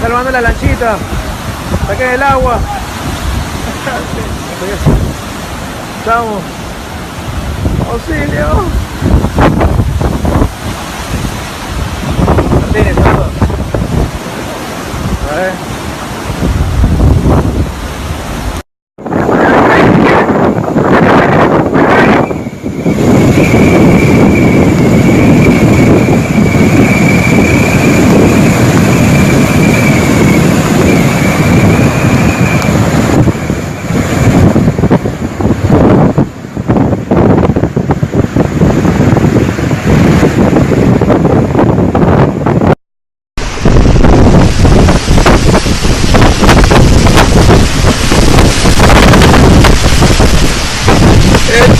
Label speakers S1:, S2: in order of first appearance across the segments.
S1: salvando la lanchita. Saquen el agua. Estamos. Auxilio. Martínez, todo. A ver.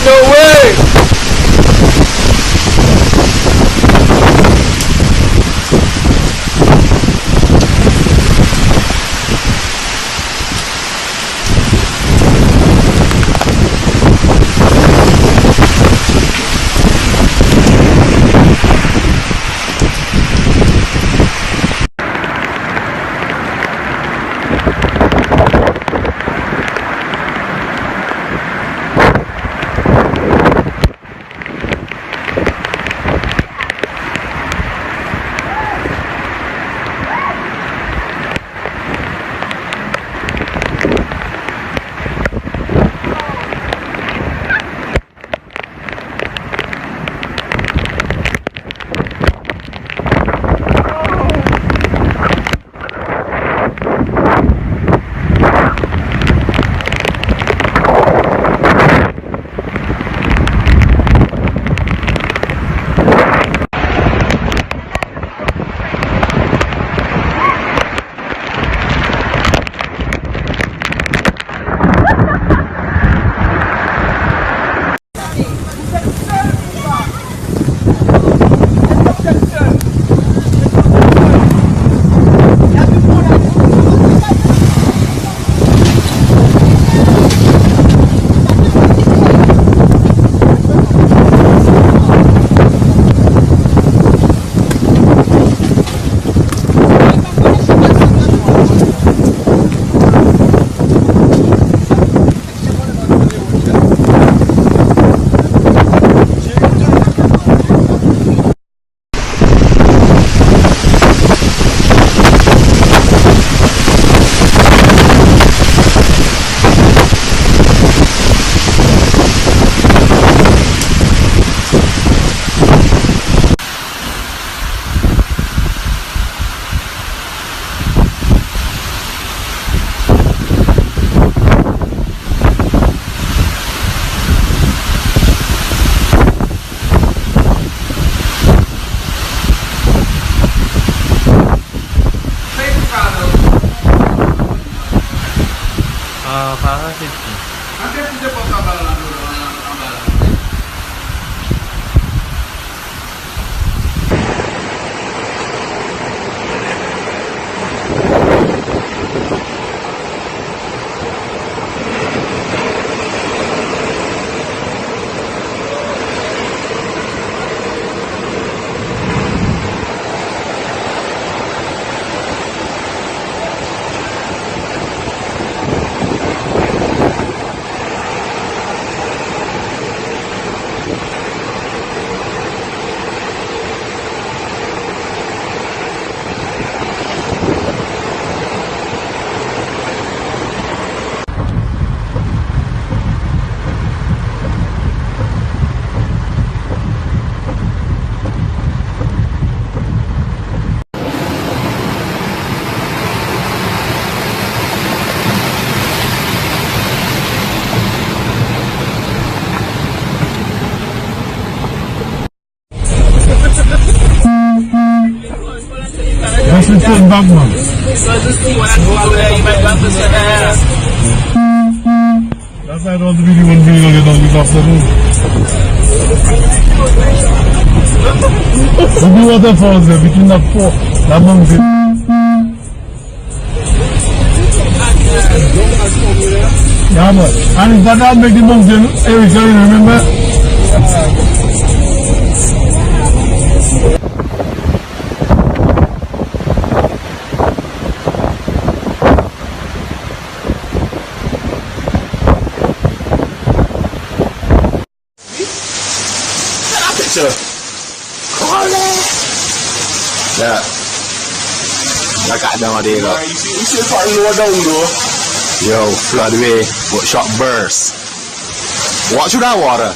S1: No way!
S2: That's back one. That's why I don't really want to get on this afternoon. So the waterfalls there between the mountain. Yeah, but and that make the mountain every time, remember?
S3: Yeah. I got down there.
S4: You see the part lower down though.
S3: Yo, flood away, but shot burst. Watch through that water.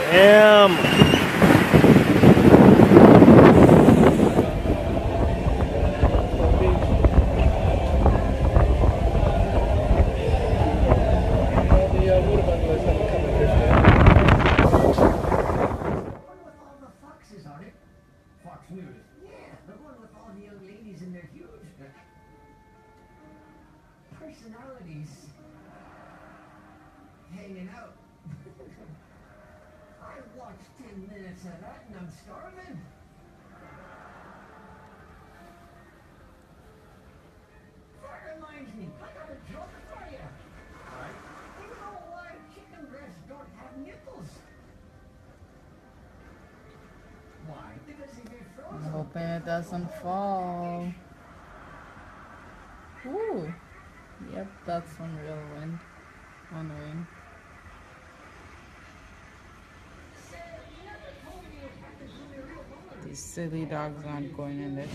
S1: Damn.
S5: Personalities hanging out. I watched 10 minutes of that and I'm starving. That reminds me, I got a joke for you. Right. You know why chicken breasts don't have nipples? Why? Because if you're frozen.
S6: I'm hoping it doesn't fall. Ooh. Yep, that's some real wind. On wind. These silly dogs aren't going in there.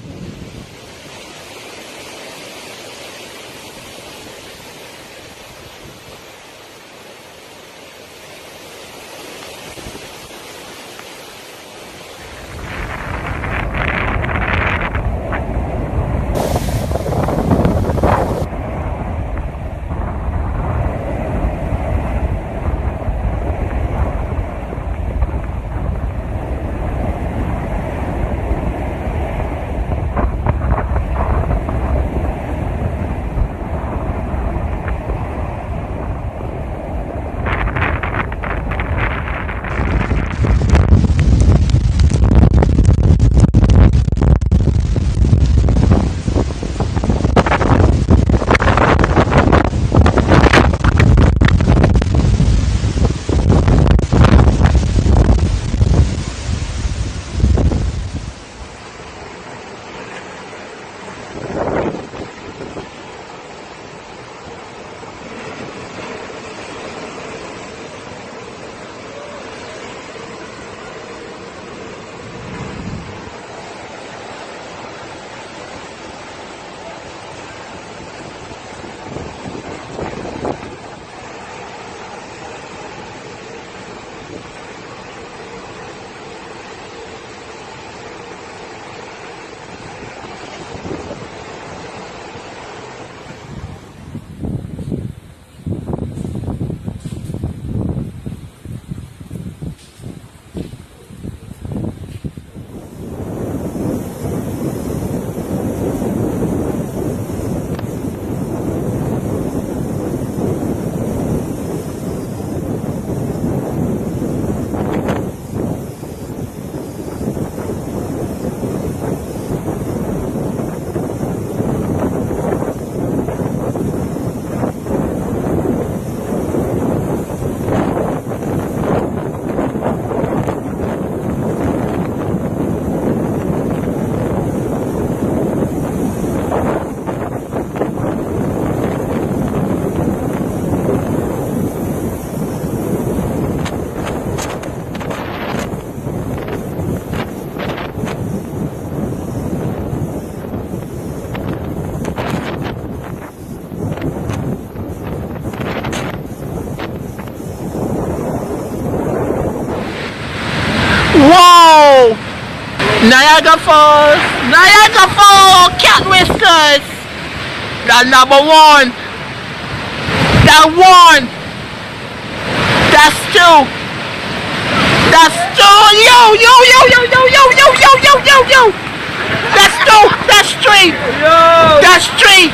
S7: Whoa! Niagara Falls! Niagara Falls! Cat whiskers! That number one! That one! That's two! That's two! Yo! Yo! Yo! Yo! Yo! Yo! Yo! Yo! Yo! Yo! Yo! That's two! That's three! That's three!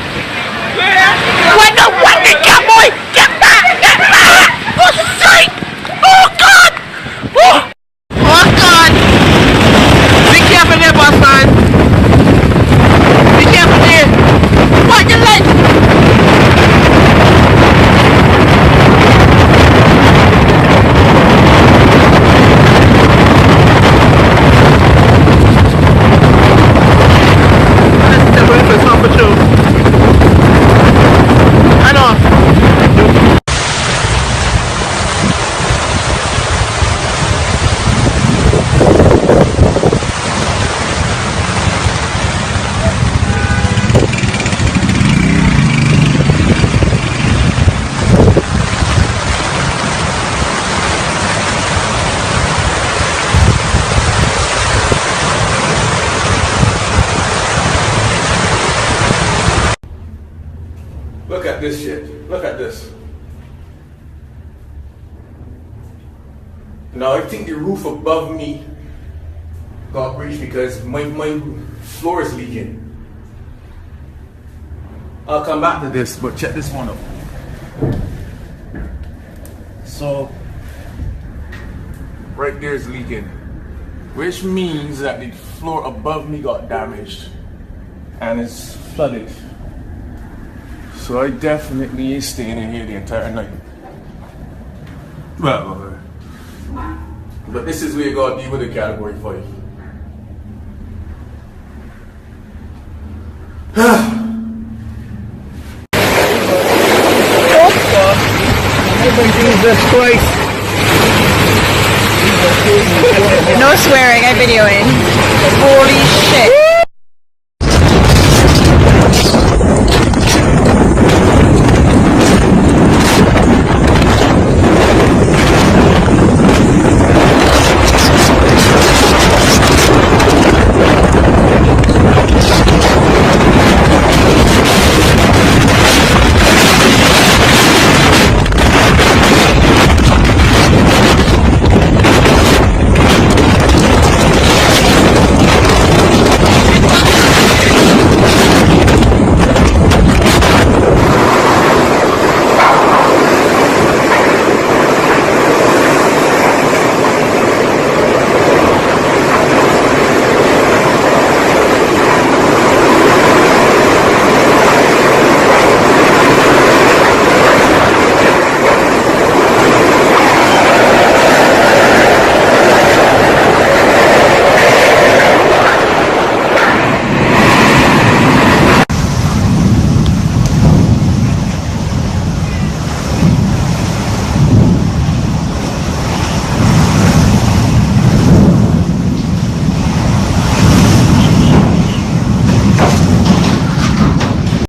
S7: What the cat boy? Get back! Get back! Oh shit! Oh God! Oh! Oh God! Be careful there, boss man! Be careful there! Watch the light! Let's step away for some patrol. I know.
S4: at this shit. Look at this. Now I think the roof above me got breached because my floor is leaking. I'll come back to this, but check this one out. So, right there is leaking, which means that the floor above me got damaged and it's flooded. So I definitely ain't staying in here the entire night. Well, but this is where you gotta be with a category 5.
S1: Jesus Christ.
S6: No swearing, I'm videoing. Holy shit.